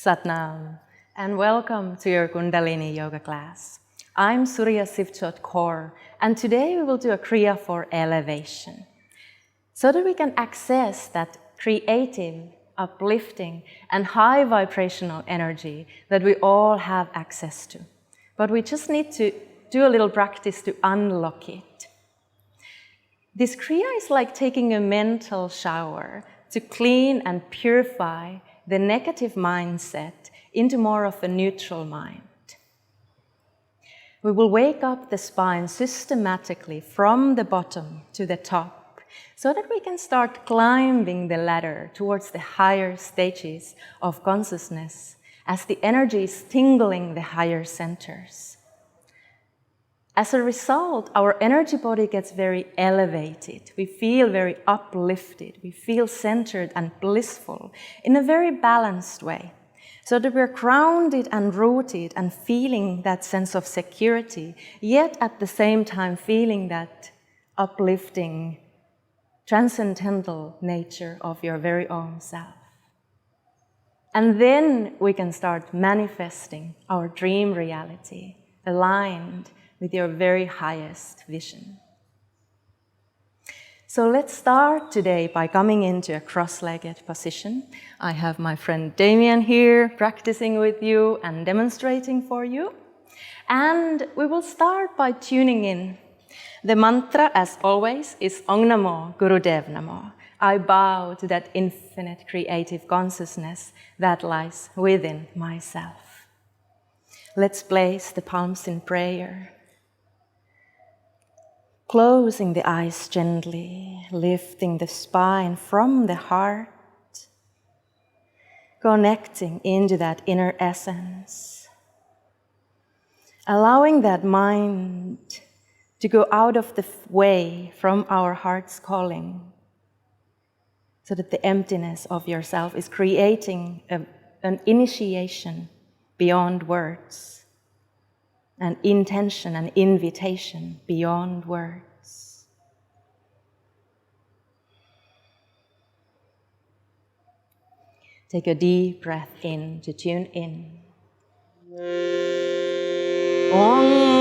Satnam, and welcome to your Kundalini yoga class. I'm Surya Sivchot Kaur, and today we will do a Kriya for elevation, so that we can access that creative, uplifting, and high vibrational energy that we all have access to. But we just need to do a little practice to unlock it. This Kriya is like taking a mental shower to clean and purify the negative mindset into more of a neutral mind. We will wake up the spine systematically from the bottom to the top so that we can start climbing the ladder towards the higher stages of consciousness as the energy is tingling the higher centers. As a result, our energy body gets very elevated. We feel very uplifted. We feel centered and blissful in a very balanced way, so that we're grounded and rooted and feeling that sense of security, yet at the same time feeling that uplifting, transcendental nature of your very own self. And then we can start manifesting our dream reality, aligned with your very highest vision. So let's start today by coming into a cross-legged position. I have my friend Damien here practicing with you and demonstrating for you. And we will start by tuning in. The mantra, as always, is Om Namo Gurudev Namo. I bow to that infinite creative consciousness that lies within myself. Let's place the palms in prayer. Closing the eyes gently, lifting the spine from the heart, connecting into that inner essence, allowing that mind to go out of the way from our heart's calling, so that the emptiness of yourself is creating an initiation beyond words, an intention, an invitation beyond words. Take a deep breath in to tune in. Om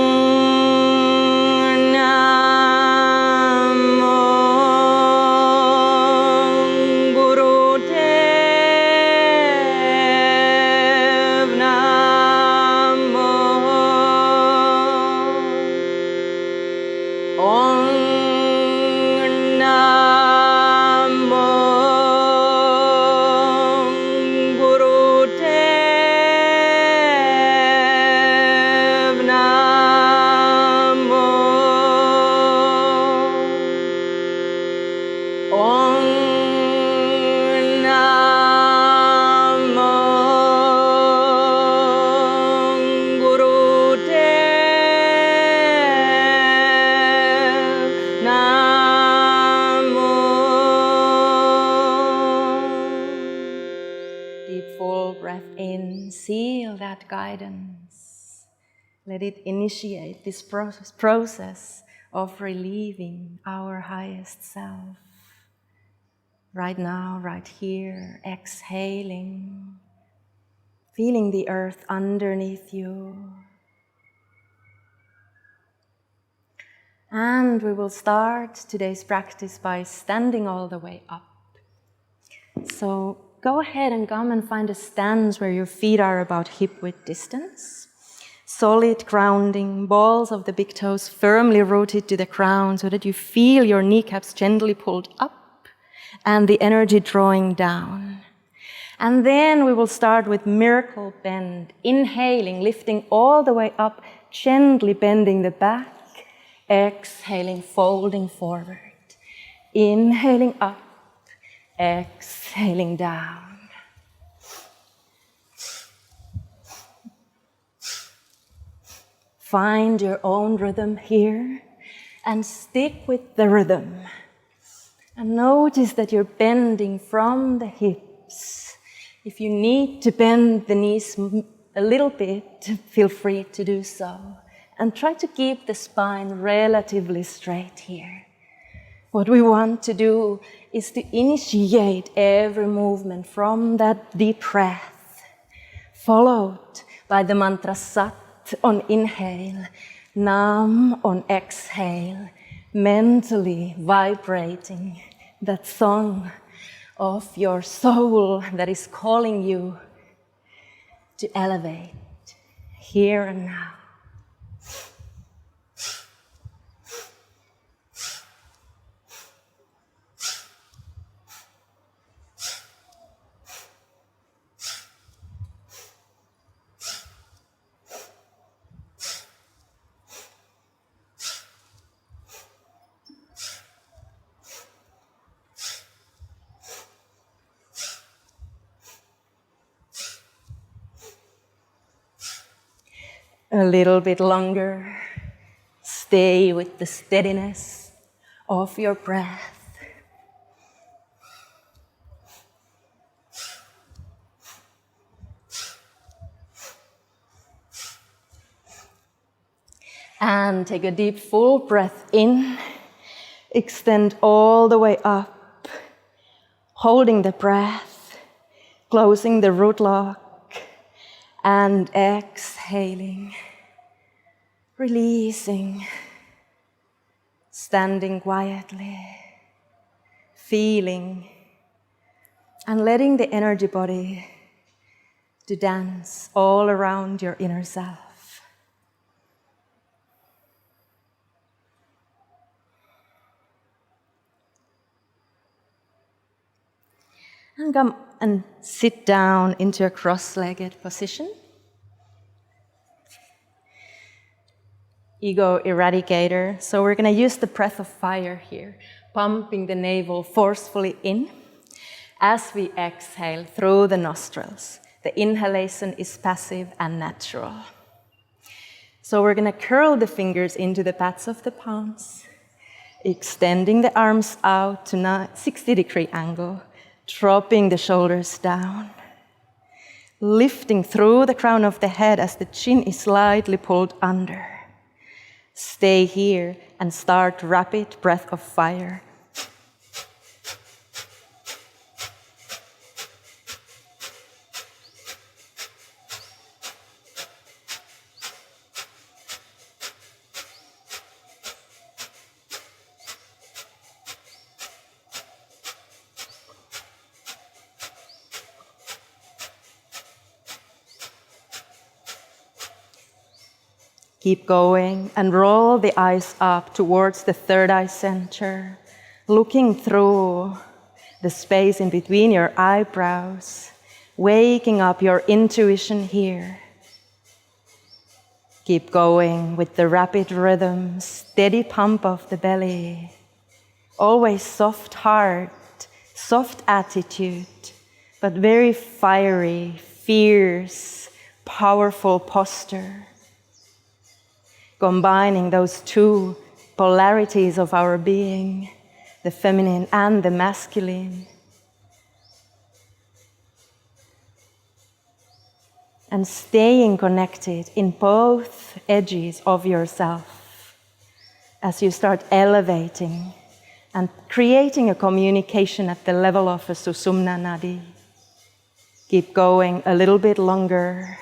guidance. Let it initiate this process of relieving our highest self. Right now, right here, exhaling, feeling the earth underneath you. And we will start today's practice by standing all the way up. So go ahead and come and find a stance where your feet are about hip-width distance. Solid grounding, balls of the big toes firmly rooted to the ground so that you feel your kneecaps gently pulled up and the energy drawing down. And then we will start with miracle bend, inhaling, lifting all the way up, gently bending the back, exhaling, folding forward, inhaling up, exhaling down. Find your own rhythm here and stick with the rhythm. And notice that you're bending from the hips. If you need to bend the knees a little bit, feel free to do so. And try to keep the spine relatively straight here. What we want to do is to initiate every movement from that deep breath followed by the mantra Sat on inhale, Nam on exhale, mentally vibrating that song of your soul that is calling you to elevate here and now. A little bit longer, stay with the steadiness of your breath. And take a deep full breath in, extend all the way up, holding the breath, closing the root lock, and exhaling, releasing, standing quietly, feeling, and letting the energy body to dance all around your inner self. And come and sit down into a cross-legged position. Ego eradicator. So we're going to use the breath of fire here, pumping the navel forcefully in as we exhale through the nostrils. The inhalation is passive and natural. So we're going to curl the fingers into the pads of the palms, extending the arms out to 60-degree angle, dropping the shoulders down, lifting through the crown of the head as the chin is slightly pulled under. Stay here and start rapid breath of fire. Keep going and roll the eyes up towards the third eye center, looking through the space in between your eyebrows, waking up your intuition here. Keep going with the rapid rhythm, steady pump of the belly, always soft heart, soft attitude, but very fiery, fierce, powerful posture. Combining those two polarities of our being, the feminine and the masculine. And staying connected in both edges of yourself as you start elevating and creating a communication at the level of a Sushumna Nadi. Keep going a little bit longer.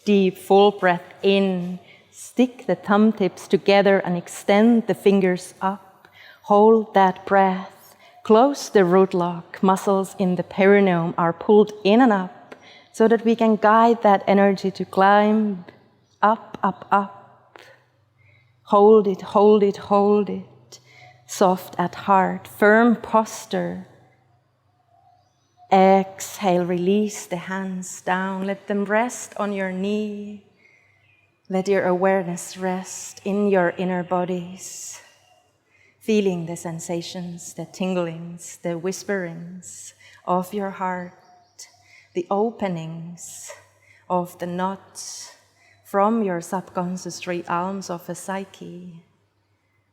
Deep, full breath in. Stick the thumb tips together and extend the fingers up. Hold that breath. Close the root lock. Muscles in the perineum are pulled in and up so that we can guide that energy to climb up, up, up. Hold it, hold it, hold it. Soft at heart, firm posture. Exhale, release the hands down. Let them rest on your knee. Let your awareness rest in your inner bodies. feeling the sensations, the tinglings, the whisperings of your heart, the openings of the knots from your subconscious realms of a psyche.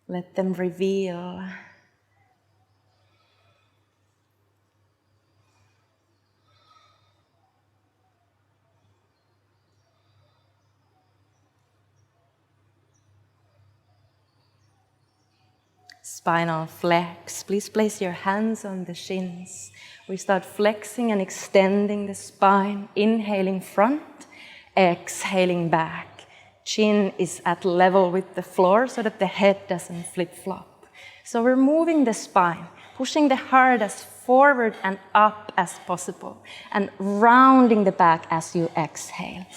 Let them reveal. Spinal flex. Please place your hands on the shins. We start flexing and extending the spine. Inhaling front, exhaling back. Chin is at level with the floor so that the head doesn't flip-flop. So we're moving the spine, pushing the heart as forward and up as possible, and rounding the back as you exhale.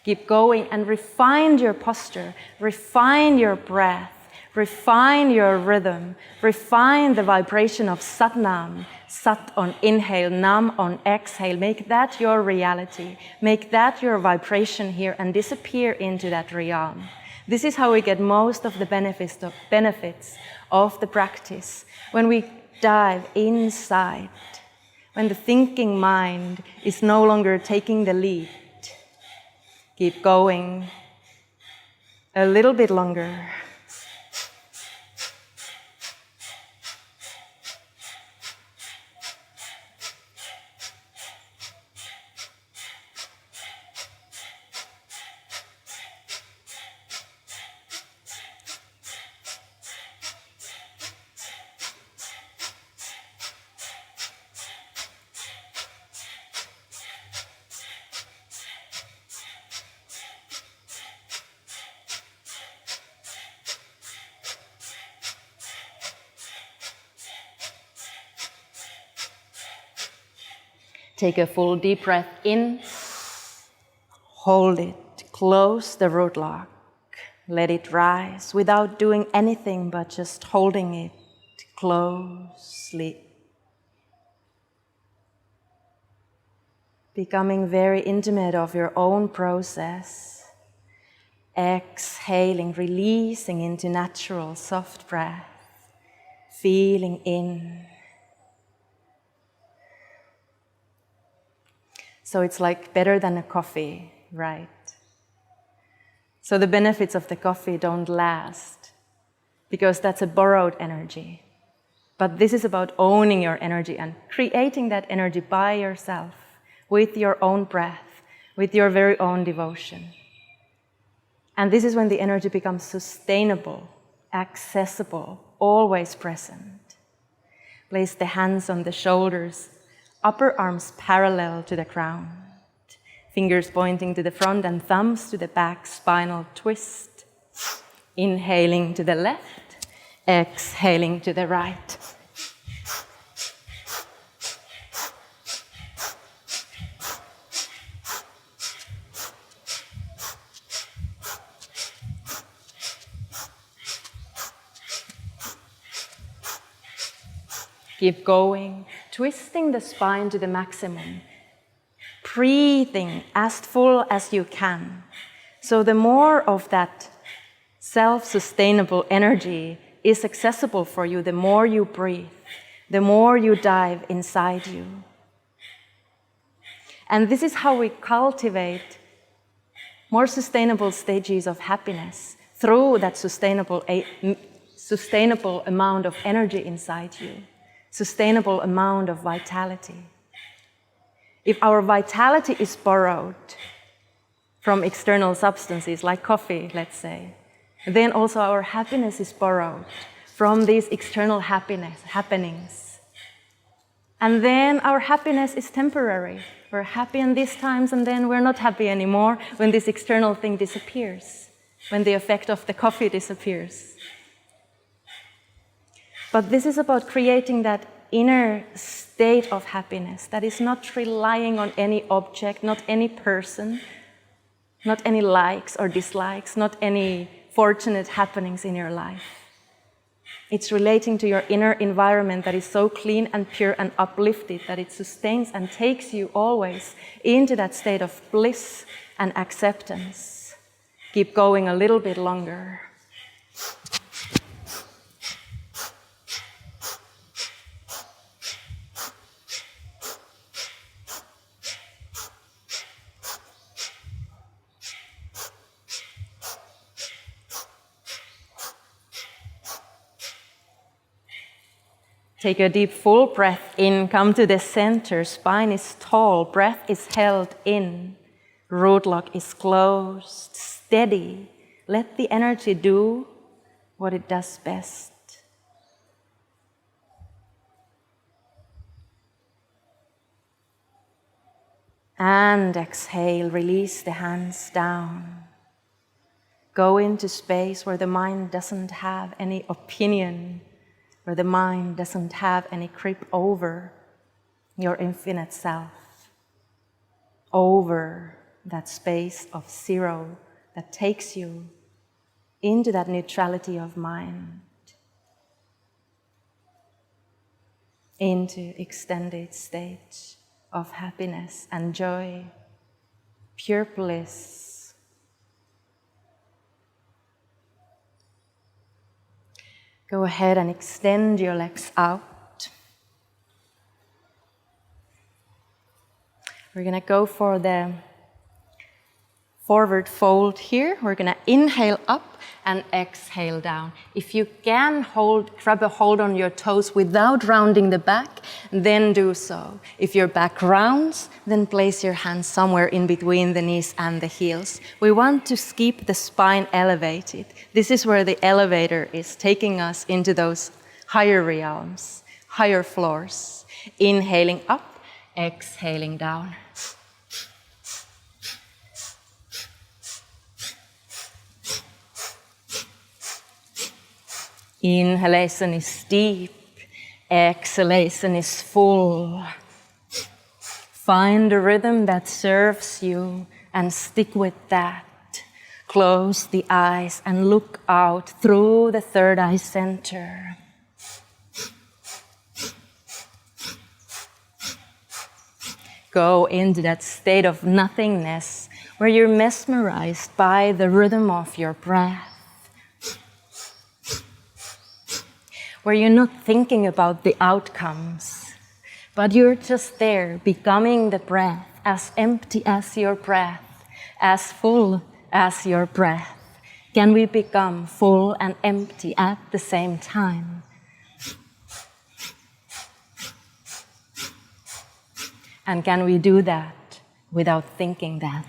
Keep going and refine your posture, refine your breath, refine your rhythm, refine the vibration of Sat Nam. Sat on inhale, Nam on exhale. Make that your reality. Make that your vibration here and disappear into that realm. This is how we get most of the benefits of the practice. When we dive inside, when the thinking mind is no longer taking the lead. Keep going a little bit longer. Take a full deep breath in, hold it, close the root lock, let it rise without doing anything but just holding it closely. Becoming very intimate of your own process, exhaling, releasing into natural soft breath, feeling in. So it's like better than a coffee, right? So the benefits of the coffee don't last because that's a borrowed energy. But this is about owning your energy and creating that energy by yourself with your own breath, with your very own devotion. And this is when the energy becomes sustainable, accessible, always present. Place the hands on the shoulders, upper arms parallel to the ground, fingers pointing to the front and thumbs to the back, spinal twist. Inhaling to the left, exhaling to the right. Keep going, twisting the spine to the maximum, breathing as full as you can. So the more of that self-sustainable energy is accessible for you, the more you breathe, the more you dive inside you. And this is how we cultivate more sustainable stages of happiness through that sustainable amount of energy inside you. Sustainable amount of vitality. If our vitality is borrowed from external substances like coffee, let's say, then also our happiness is borrowed from these external happenings. And then our happiness is temporary. We're happy in these times and then we're not happy anymore when this external thing disappears, when the effect of the coffee disappears. But this is about creating that inner state of happiness that is not relying on any object, not any person, not any likes or dislikes, not any fortunate happenings in your life. It's relating to your inner environment that is so clean and pure and uplifted that it sustains and takes you always into that state of bliss and acceptance. Keep going a little bit longer. Take a deep full breath in, come to the center, spine is tall, breath is held in, root lock is closed, steady. Let the energy do what it does best. And exhale, release the hands down. Go into space where the mind doesn't have any opinion, where the mind doesn't have any grip over your infinite self, over that space of zero that takes you into that neutrality of mind, into extended state of happiness and joy, pure bliss. Go ahead and extend your legs out. We're going to go for the forward fold here. We're going to inhale up and exhale down. If you can grab a hold on your toes without rounding the back, then do so. If your back rounds, then place your hands somewhere in between the knees and the heels. We want to keep the spine elevated. This is where the elevator is taking us into those higher realms, higher floors. Inhaling up, exhaling down. Inhalation is deep, exhalation is full. Find a rhythm that serves you and stick with that. Close the eyes and look out through the third eye center. Go into that state of nothingness where you're mesmerized by the rhythm of your breath. Where you're not thinking about the outcomes, but you're just there, becoming the breath, as empty as your breath, as full as your breath. Can we become full and empty at the same time? And can we do that without thinking that?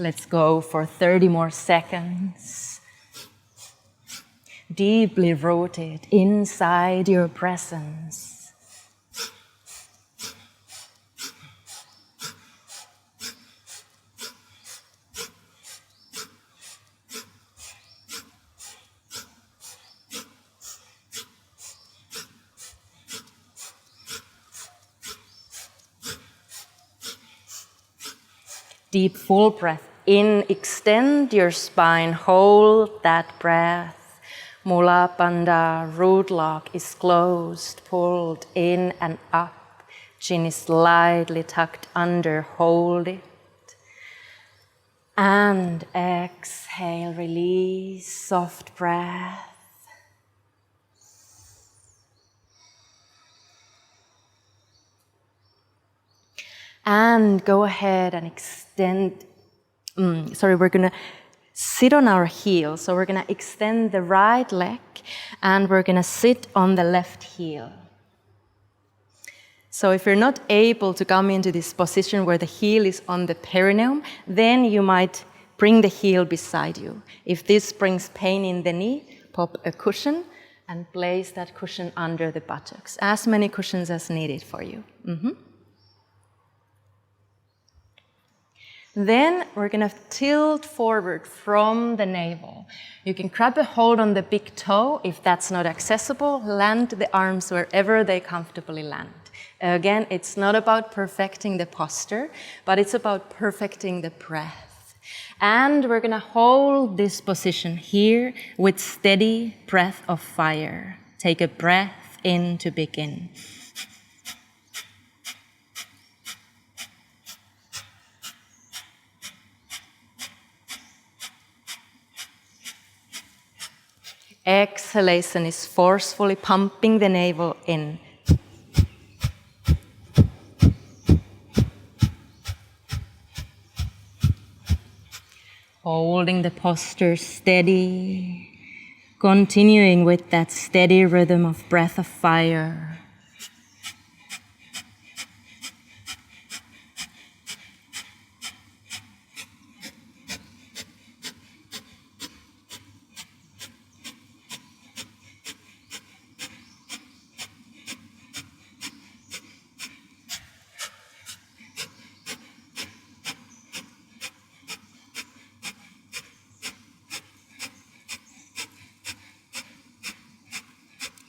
Let's go for 30 more seconds. Deeply rooted inside your presence. Deep full breath in, extend your spine, hold that breath. Mula Bandha, root lock is closed, pulled in and up. Chin is slightly tucked under, hold it. And exhale, release, soft breath. And go ahead and extend. We're going to sit on our heels. So we're going to extend the right leg and we're going to sit on the left heel. So if you're not able to come into this position where the heel is on the perineum, then you might bring the heel beside you. If this brings pain in the knee, pop a cushion and place that cushion under the buttocks. As many cushions as needed for you. Then we're going to tilt forward from the navel. You can grab a hold on the big toe. If that's not accessible, land the arms wherever they comfortably land. Again, it's not about perfecting the posture, but it's about perfecting the breath. And we're going to hold this position here with steady breath of fire. Take a breath in to begin. Exhalation is forcefully pumping the navel in. Holding the posture steady, continuing with that steady rhythm of breath of fire.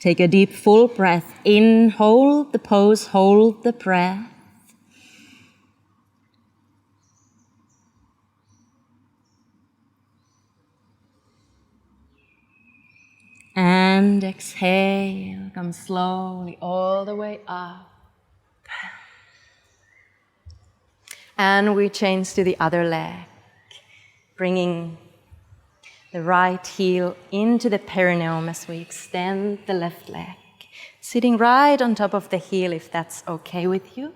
Take a deep full breath in, hold the pose, hold the breath. And exhale, come slowly all the way up. And we change to the other leg, bringing the right heel into the perineum as we extend the left leg. Sitting right on top of the heel if that's okay with you.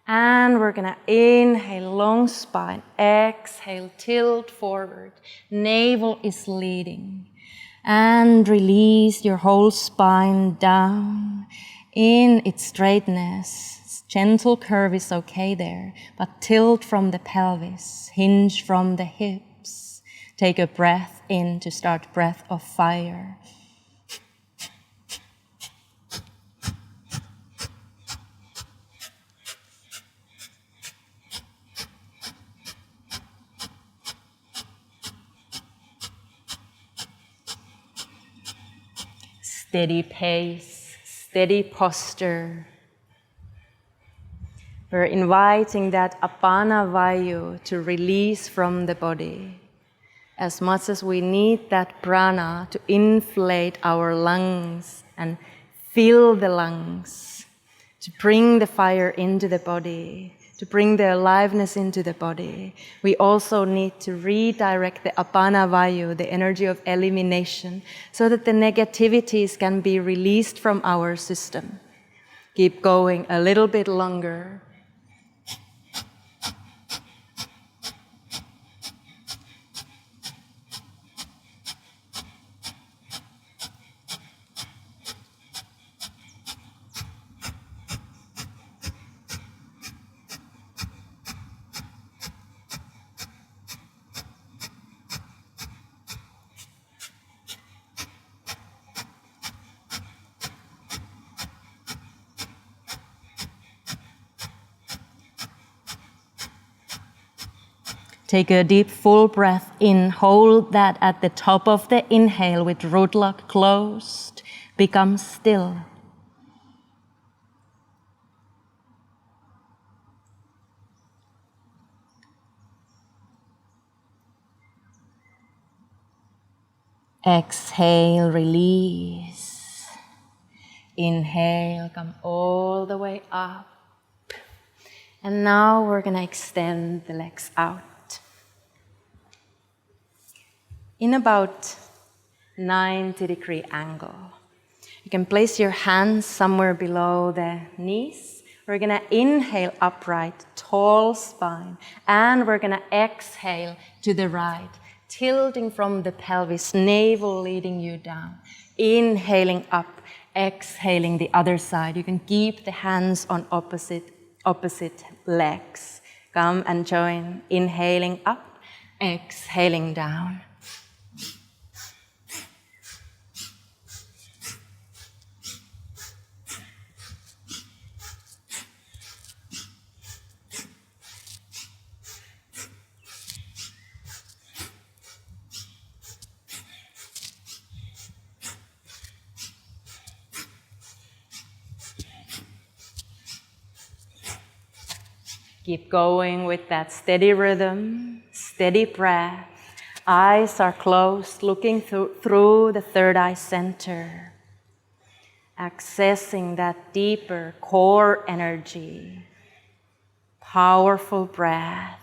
And we're gonna inhale, long spine. Exhale, tilt forward. Navel is leading. And release your whole spine down in its straightness. Gentle curve is okay there, but tilt from the pelvis, hinge from the hips. Take a breath in to start breath of fire. Steady pace, steady posture. We're inviting that apana vayu to release from the body. As much as we need that prana to inflate our lungs and fill the lungs, to bring the fire into the body, to bring the aliveness into the body, we also need to redirect the apana vayu, the energy of elimination, so that the negativities can be released from our system. Keep going a little bit longer. Take a deep full breath in, hold that at the top of the inhale with root lock closed. Become still. Exhale, release. Inhale, come all the way up. And now we're gonna extend the legs out. In about 90-degree angle. You can place your hands somewhere below the knees. We're gonna inhale upright, tall spine, and we're gonna exhale to the right, tilting from the pelvis, navel leading you down. Inhaling up, exhaling the other side. You can keep the hands on opposite legs. Come and join, inhaling up, exhaling down. Keep going with that steady rhythm, steady breath. Eyes are closed, looking through the third eye center. Accessing that deeper core energy. Powerful breath.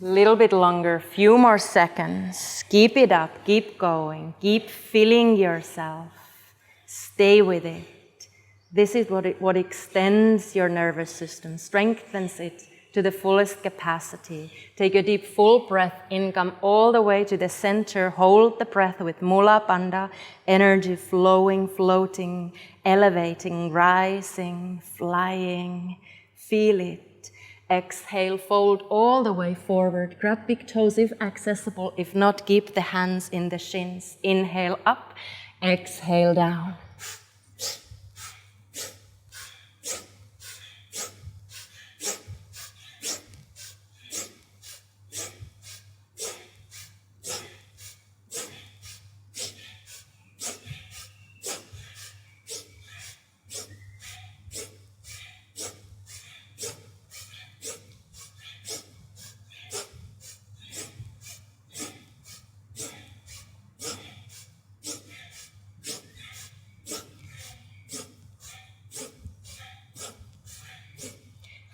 Little bit longer, few more seconds. Keep it up, keep going, keep feeling yourself. Stay with it. This is what extends your nervous system, strengthens it to the fullest capacity. Take a deep full breath in, come all the way to the center. Hold the breath with Mula Bandha, energy flowing, floating, elevating, rising, flying. Feel it. Exhale, fold all the way forward. Grab big toes if accessible. If not, keep the hands in the shins. Inhale up, exhale down.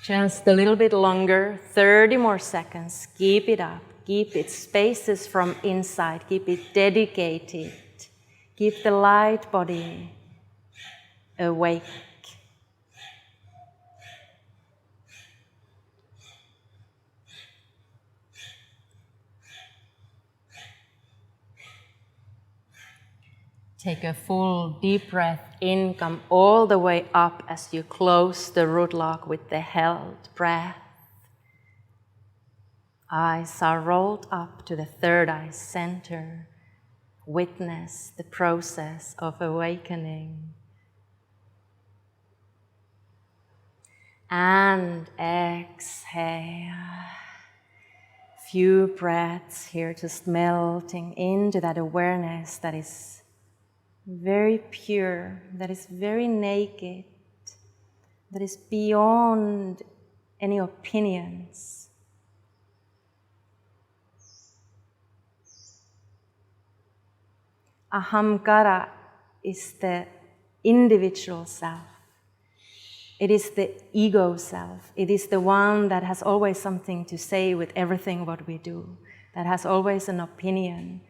Just a little bit longer, 30 more seconds. Keep it up. Keep it. Spaces from inside. Keep it dedicated. Keep the light body awake. Take a full deep breath in, come all the way up as you close the root lock with the held breath. Eyes are rolled up to the third eye center. Witness the process of awakening. And exhale. Few breaths here, just melting into that awareness that is very pure, that is very naked, that is beyond any opinions. Ahamkara is the individual self. It is the ego self. It is the one that has always something to say with everything what we do, that has always an opinion,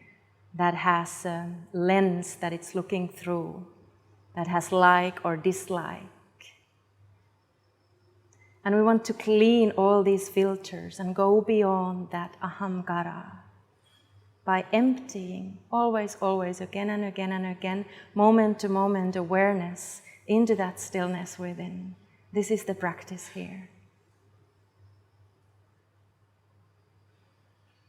that has a lens that it's looking through, that has like or dislike. And we want to clean all these filters and go beyond that ahamkara by emptying always, always, again and again and again, moment to moment awareness into that stillness within. This is the practice here.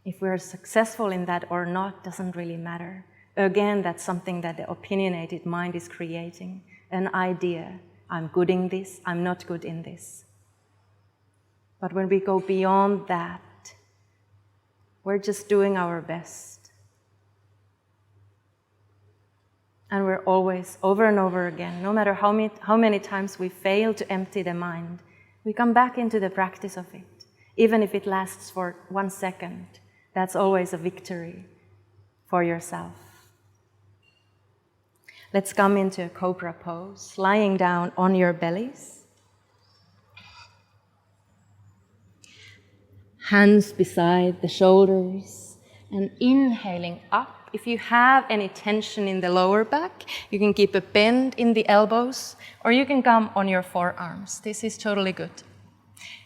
If we're successful in that or not doesn't really matter. Again, that's something that the opinionated mind is creating, an idea. I'm good in this, I'm not good in this. But when we go beyond that, we're just doing our best. And we're always, over and over again, no matter how many times we fail to empty the mind, we come back into the practice of it. Even if it lasts for 1 second, that's always a victory for yourself. Let's come into a Cobra pose, lying down on your bellies. Hands beside the shoulders and inhaling up. If you have any tension in the lower back, you can keep a bend in the elbows or you can come on your forearms. This is totally good.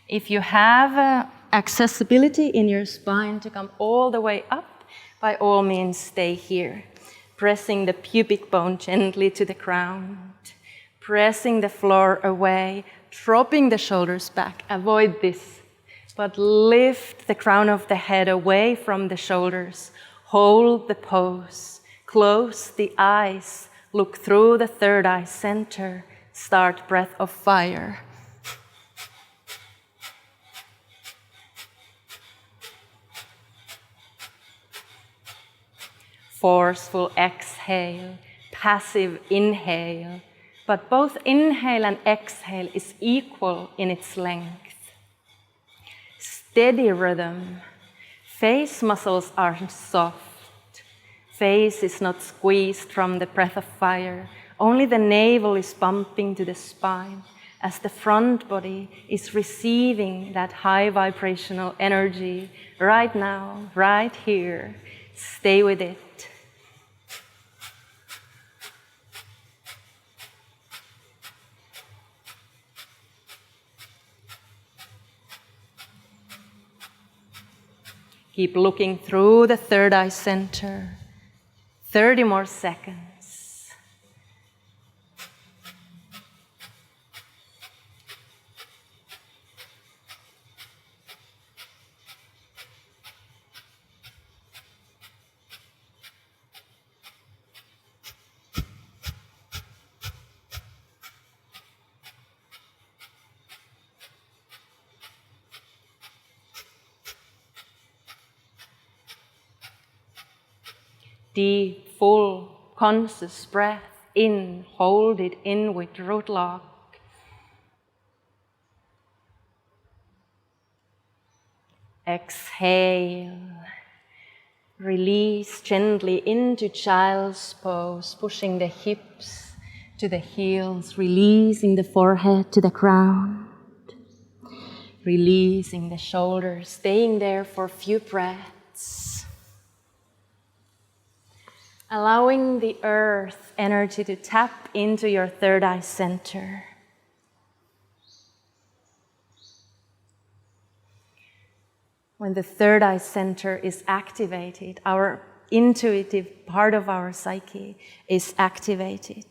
If you have accessibility in your spine to come all the way up, by all means stay here. Pressing the pubic bone gently to the ground, pressing the floor away, dropping the shoulders back. Avoid this, but lift the crown of the head away from the shoulders. Hold the pose, close the eyes, look through the third eye center, start breath of fire. Forceful exhale, passive inhale, but both inhale and exhale is equal in its length. Steady rhythm. Face muscles are soft. Face is not squeezed from the breath of fire. Only the navel is bumping to the spine as the front body is receiving that high vibrational energy right now, right here. Stay with it. Keep looking through the third eye center. 30 more seconds. Deep, full, conscious breath in. Hold it in with root lock. Exhale. Release gently into child's pose, pushing the hips to the heels, releasing the forehead to the ground. Releasing the shoulders, staying there for a few breaths. Allowing the earth energy to tap into your third eye center. When the third eye center is activated, our intuitive part of our psyche is activated.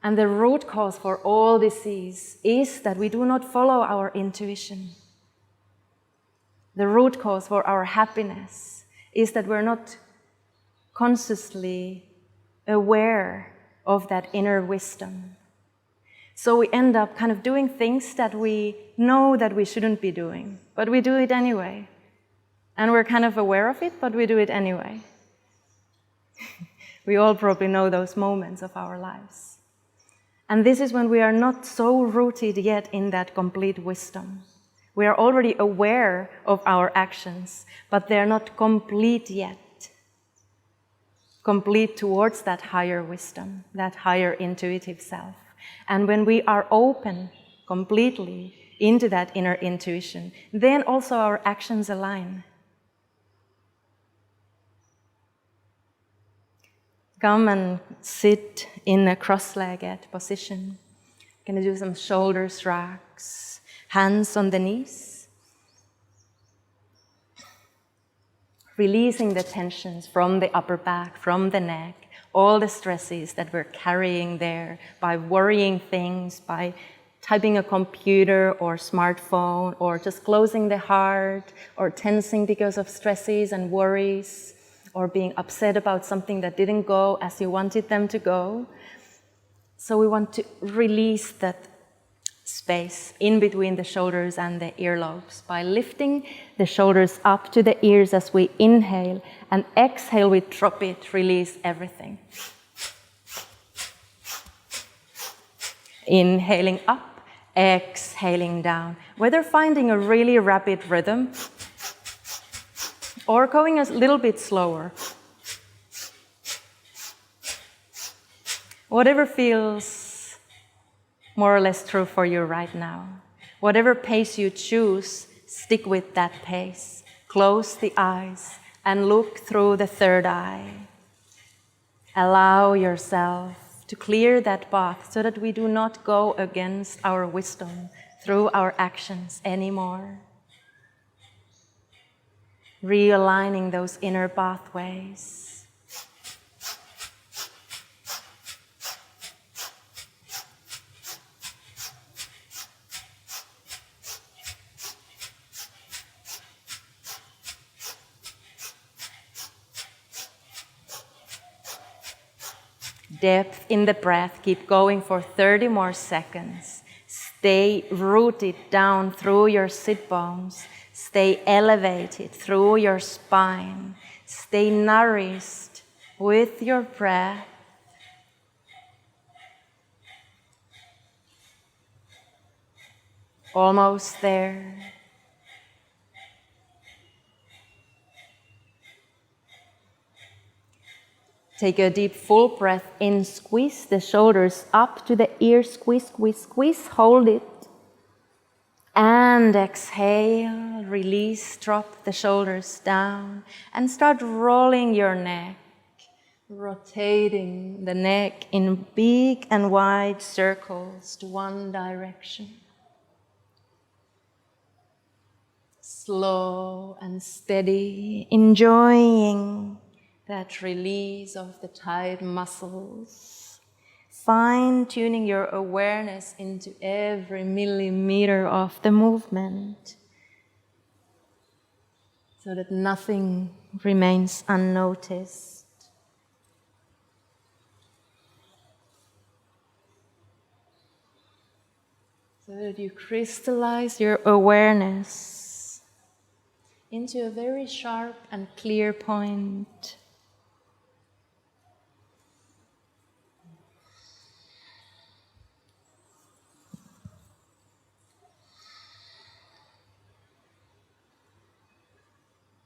And the root cause for all disease is that we do not follow our intuition. The root cause for our happiness is that we're not consciously aware of that inner wisdom. So we end up kind of doing things that we know that we shouldn't be doing, but we do it anyway. And we're kind of aware of it, but we do it anyway. We all probably know those moments of our lives. And this is when we are not so rooted yet in that complete wisdom. We are already aware of our actions, but they're not complete yet. Complete towards that higher wisdom, that higher intuitive self. And when we are open completely into that inner intuition, then also our actions align. Come and sit in a cross-legged position. Gonna do some shoulder shrugs. Hands on the knees. Releasing the tensions from the upper back, from the neck, all the stresses that we're carrying there by worrying things, by typing a computer or smartphone, or just closing the heart, or tensing because of stresses and worries, or being upset about something that didn't go as you wanted them to go. So we want to release that space in between the shoulders and the earlobes by lifting the shoulders up to the ears as we inhale, and exhale, we drop it, release everything. Inhaling up, exhaling down. Whether finding a really rapid rhythm or going a little bit slower. Whatever feels more or less true for you right now. Whatever pace you choose, stick with that pace. Close the eyes and look through the third eye. Allow yourself to clear that path so that we do not go against our wisdom through our actions anymore. Realigning those inner pathways. Depth in the breath, keep going for 30 more seconds. Stay rooted down through your sit bones. Stay elevated through your spine. Stay nourished with your breath. Almost there. Take a deep full breath in, squeeze the shoulders up to the ears, squeeze, squeeze, squeeze, hold it. And exhale, release, drop the shoulders down and start rolling your neck, rotating the neck in big and wide circles to one direction. Slow and steady, enjoying that release of the tight muscles, fine-tuning your awareness into every millimeter of the movement so that nothing remains unnoticed. So that you crystallize your awareness into a very sharp and clear point.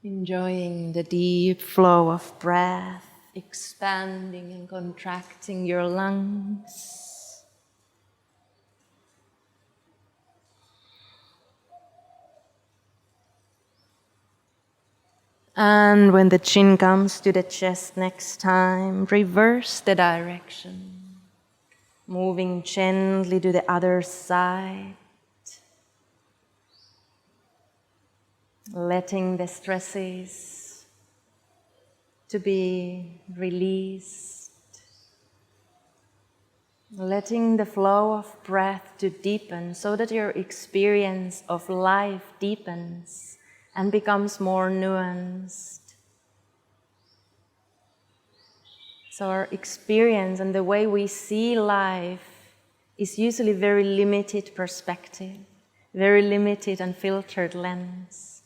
Enjoying the deep flow of breath, expanding and contracting your lungs. And when the chin comes to the chest next time, reverse the direction, moving gently to the other side. Letting the stresses to be released. Letting the flow of breath to deepen so that your experience of life deepens and becomes more nuanced. So our experience and the way we see life is usually very limited perspective, very limited and filtered lens.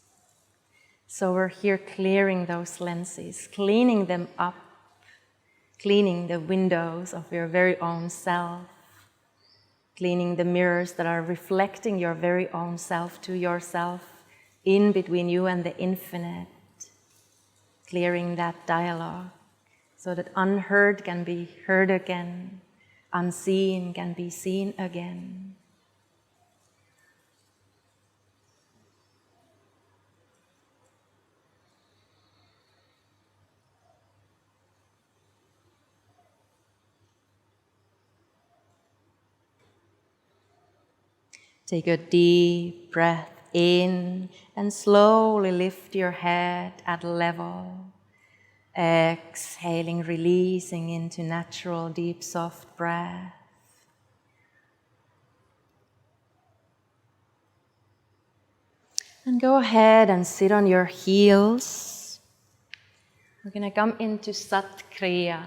So we're here clearing those lenses, cleaning them up, cleaning the windows of your very own self, cleaning the mirrors that are reflecting your very own self to yourself in between you and the infinite, clearing that dialogue so that unheard can be heard again, unseen can be seen again. Take a deep breath in and slowly lift your head at level. Exhaling, releasing into natural, deep, soft breath. And go ahead and sit on your heels. We're going to come into Sat Kriya.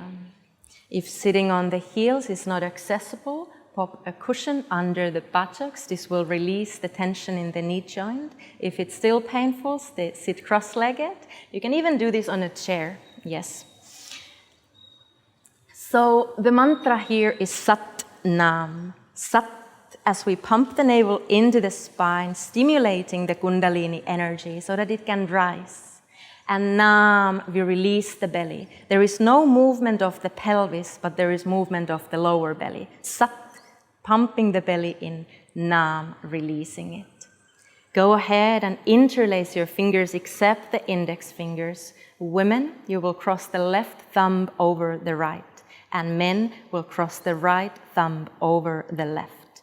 If sitting on the heels is not accessible, pop a cushion under the buttocks. This will release the tension in the knee joint. If it's still painful, sit cross-legged. You can even do this on a chair. Yes. So the mantra here is Sat Nam. Sat, as we pump the navel into the spine, stimulating the Kundalini energy so that it can rise. And Nam, we release the belly. There is no movement of the pelvis, but there is movement of the lower belly. Sat, pumping the belly in. Nam, releasing it. Go ahead and interlace your fingers except the index fingers. Women, you will cross the left thumb over the right. And men will cross the right thumb over the left.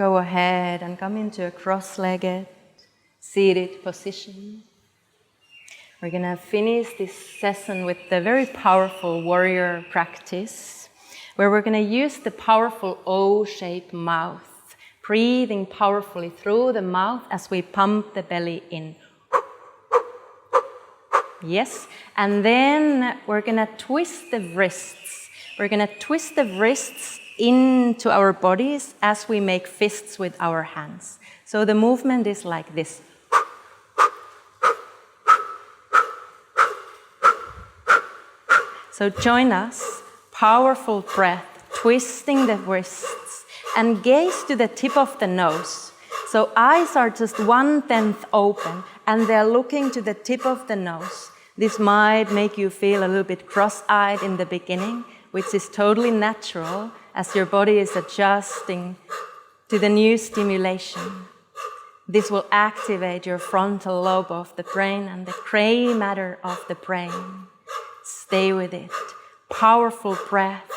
Go ahead and come into a cross-legged, seated position. We're going to finish this session with the very powerful warrior practice, where we're going to use the powerful O-shaped mouth, breathing powerfully through the mouth as we pump the belly in. Yes, and then we're going to twist the wrists. We're going to twist the wrists into our bodies as we make fists with our hands. So the movement is like this. So join us, powerful breath, twisting the wrists, and gaze to the tip of the nose. So eyes are just 1/10 open, and they're looking to the tip of the nose. This might make you feel a little bit cross-eyed in the beginning, which is totally natural as your body is adjusting to the new stimulation. This will activate your frontal lobe of the brain and the gray matter of the brain. Stay with it. Powerful breath.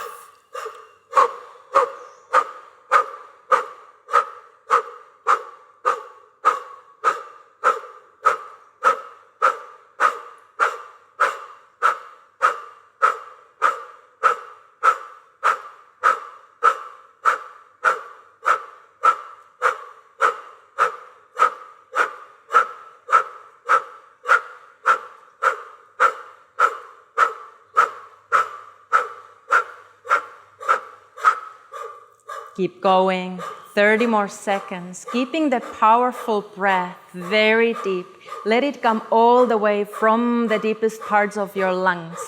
Keep going, 30 more seconds, keeping the powerful breath very deep. Let it come all the way from the deepest parts of your lungs.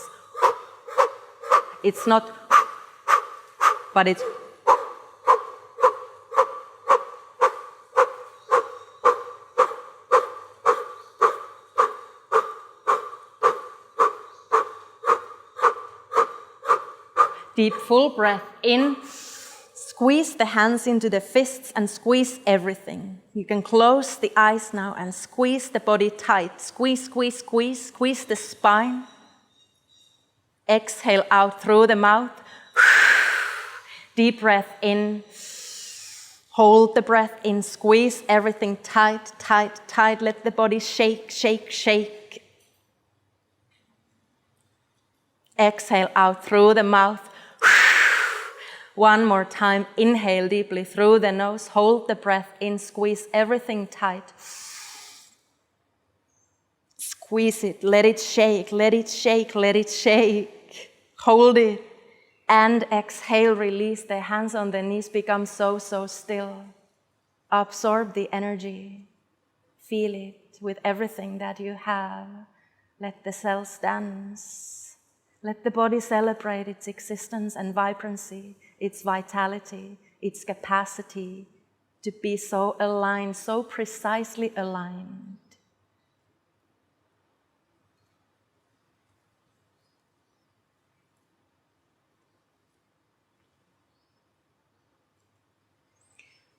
It's not, but it's. Deep, full breath in. Squeeze the hands into the fists and squeeze everything. You can close the eyes now and squeeze the body tight. Squeeze, squeeze, squeeze, squeeze the spine. Exhale out through the mouth. Deep breath in. Hold the breath in. Squeeze everything tight, tight, tight. Let the body shake, shake, shake. Exhale out through the mouth. One more time, inhale deeply through the nose, hold the breath in, squeeze everything tight. Squeeze it, let it shake, let it shake, let it shake. Hold it, and exhale, release the hands on the knees, become so still. Absorb the energy, feel it with everything that you have. Let the cells dance. Let the body celebrate its existence and vibrancy, its vitality, its capacity to be so aligned, so precisely aligned.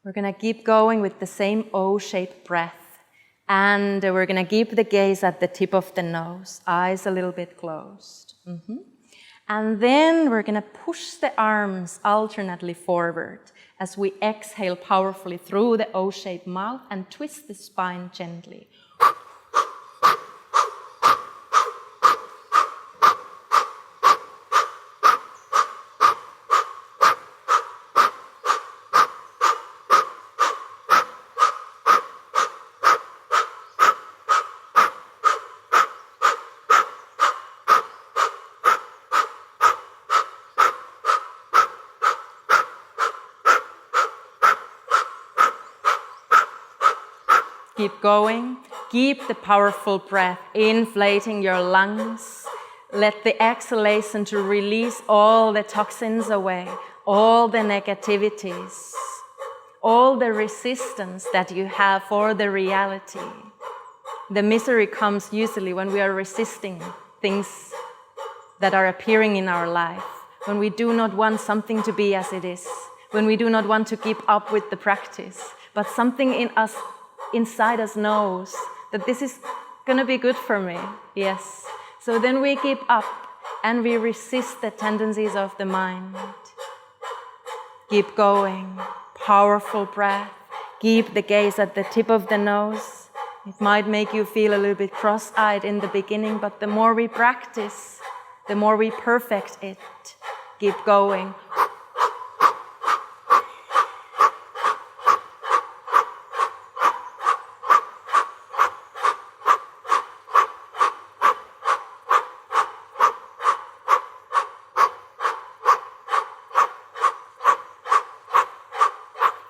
We're going to keep going with the same O-shaped breath, and we're going to keep the gaze at the tip of the nose, eyes a little bit closed. And then we're going to push the arms alternately forward as we exhale powerfully through the O-shaped mouth and twist the spine gently. Keep going. Keep the powerful breath, inflating your lungs. Let the exhalation to release all the toxins away, all the negativities, all the resistance that you have for the reality. The misery comes usually when we are resisting things that are appearing in our life, when we do not want something to be as it is, when we do not want to keep up with the practice, but something in us, inside us knows that this is going to be good for me. Yes. So then we keep up and we resist the tendencies of the mind. Keep going. powerful breath. Keep the gaze at the tip of the nose. It might make you feel a little bit cross-eyed in the beginning, but the more we practice, the more we perfect it. Keep going.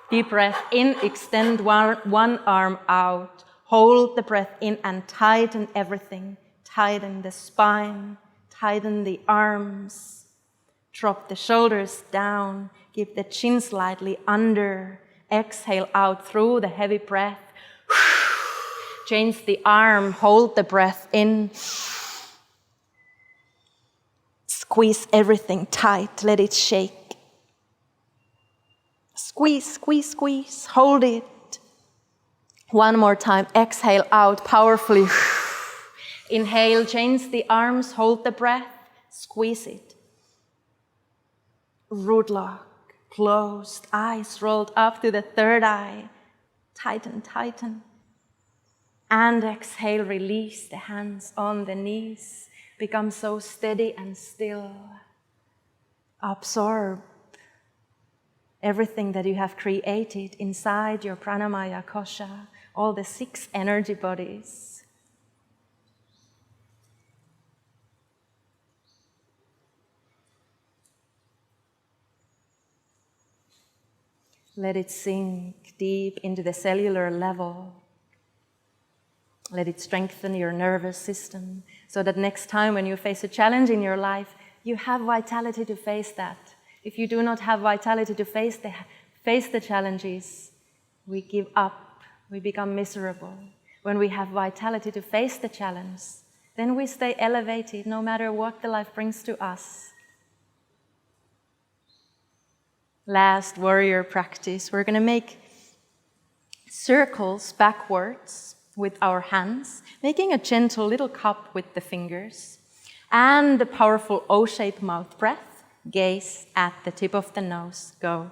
Deep breath in, extend one arm out. Hold the breath in and tighten everything. Tighten the spine, tighten the arms. Drop the shoulders down. Keep the chin slightly under. Exhale out through the heavy breath. Change the arm, hold the breath in. Squeeze everything tight, let it shake. Squeeze, squeeze, squeeze, hold it. One more time, exhale out powerfully. Inhale, change the arms, hold the breath, squeeze it. Root lock, closed, eyes rolled up to the third eye. Tighten, tighten. And exhale, release the hands on the knees. Become so steady and still. Absorb everything that you have created inside your pranamaya kosha, all the 6 energy bodies. Let it sink deep into the cellular level. Let it strengthen your nervous system so that next time when you face a challenge in your life, you have vitality to face that. If you do not have vitality to face the challenges, we give up, we become miserable. When we have vitality to face the challenge, then we stay elevated no matter what the life brings to us. Last warrior practice, we're going to make circles backwards with our hands, making a gentle little cup with the fingers, and the powerful O-shaped mouth breath. Gaze at the tip of the nose. Go.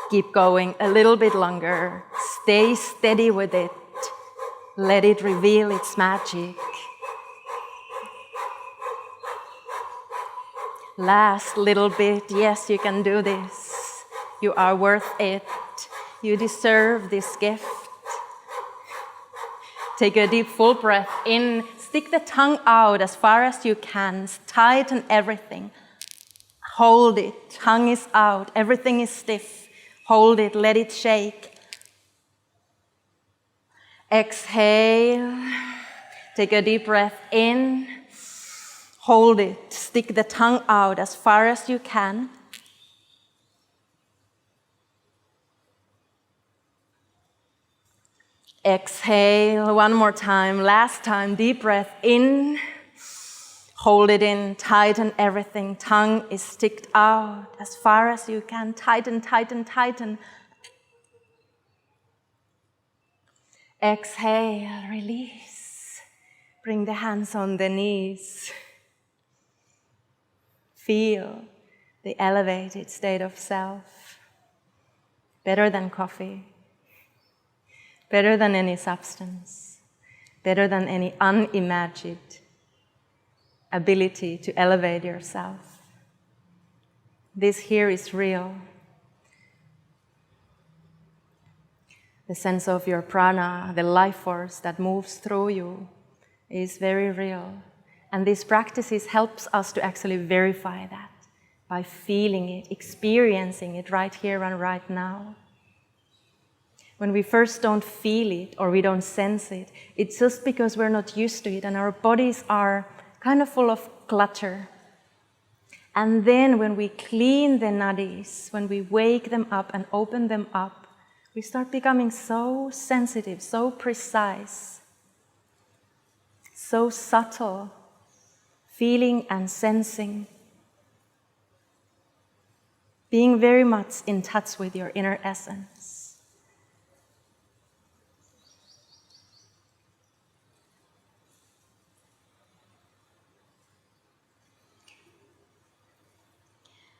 Keep going a little bit longer. Stay steady with it. Let it reveal its magic. Last little bit. Yes, you can do this. You are worth it. You deserve this gift. Take a deep full breath in. Stick the tongue out as far as you can. Tighten everything. Hold it. Tongue is out. Everything is stiff. Hold it, let it shake. Exhale. Take a deep breath in. Hold it. Stick the tongue out as far as you can. Exhale one more time. Last time, deep breath in. Hold it in, tighten everything. Tongue is sticked out as far as you can. Tighten, tighten, tighten. Exhale, release. Bring the hands on the knees. Feel the elevated state of self. Better than coffee. better than any substance, better than any unimagined ability to elevate yourself. This here is real. The sense of your prana, the life force that moves through you, is very real. And these practices helps us to actually verify that by feeling it, experiencing it right here and right now. When we first don't feel it or we don't sense it, it's just because we're not used to it and our bodies are kind of full of clutter. And then when we clean the nadis, when we wake them up and open them up, we start becoming so sensitive, so precise, so subtle, feeling and sensing, being very much in touch with your inner essence.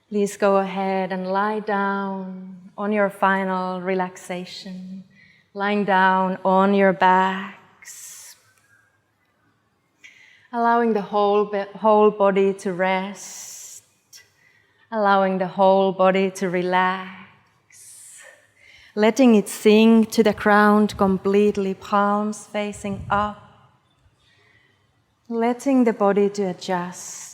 Please go ahead and lie down on your final relaxation, lying down on your backs, allowing the whole body to rest, allowing the whole body to relax, letting it sink to the ground completely, palms facing up, letting the body to adjust.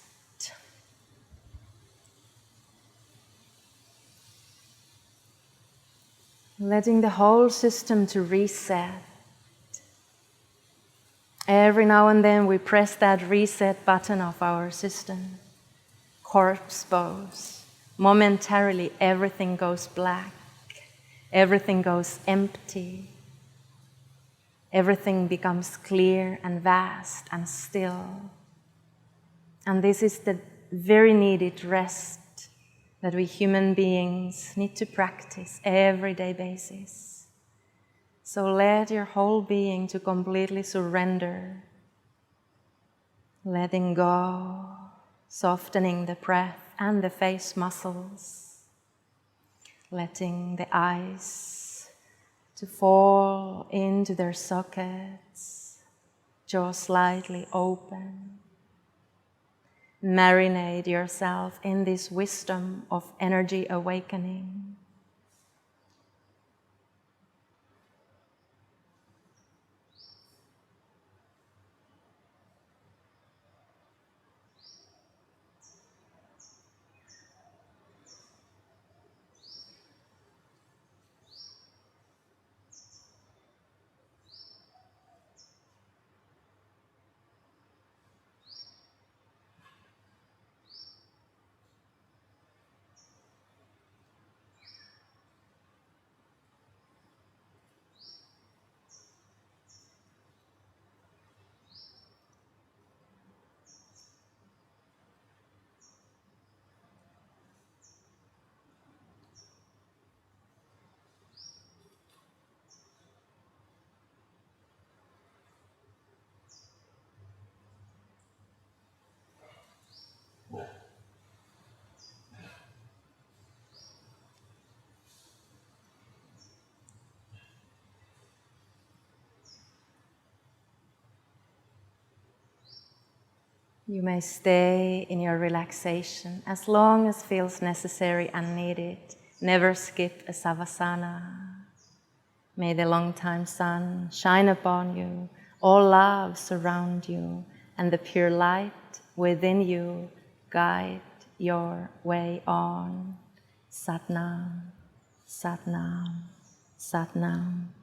Letting the whole system to reset. Every now and then we press that reset button of our system. Corpse pose. Momentarily everything goes black. Everything goes empty. Everything becomes clear and vast and still. And this is the very needed rest that we human beings need to practice everyday basis. So let your whole being to completely surrender, letting go, softening the breath and the face muscles, letting the eyes to fall into their sockets, jaw slightly open. Marinate yourself in this wisdom of energy awakening. You may stay in your relaxation as long as feels necessary and needed. Never skip a savasana. May the long-time sun shine upon you, all love surround you, and the pure light within you guide your way on. Sat Nam, Sat Nam, Sat Nam.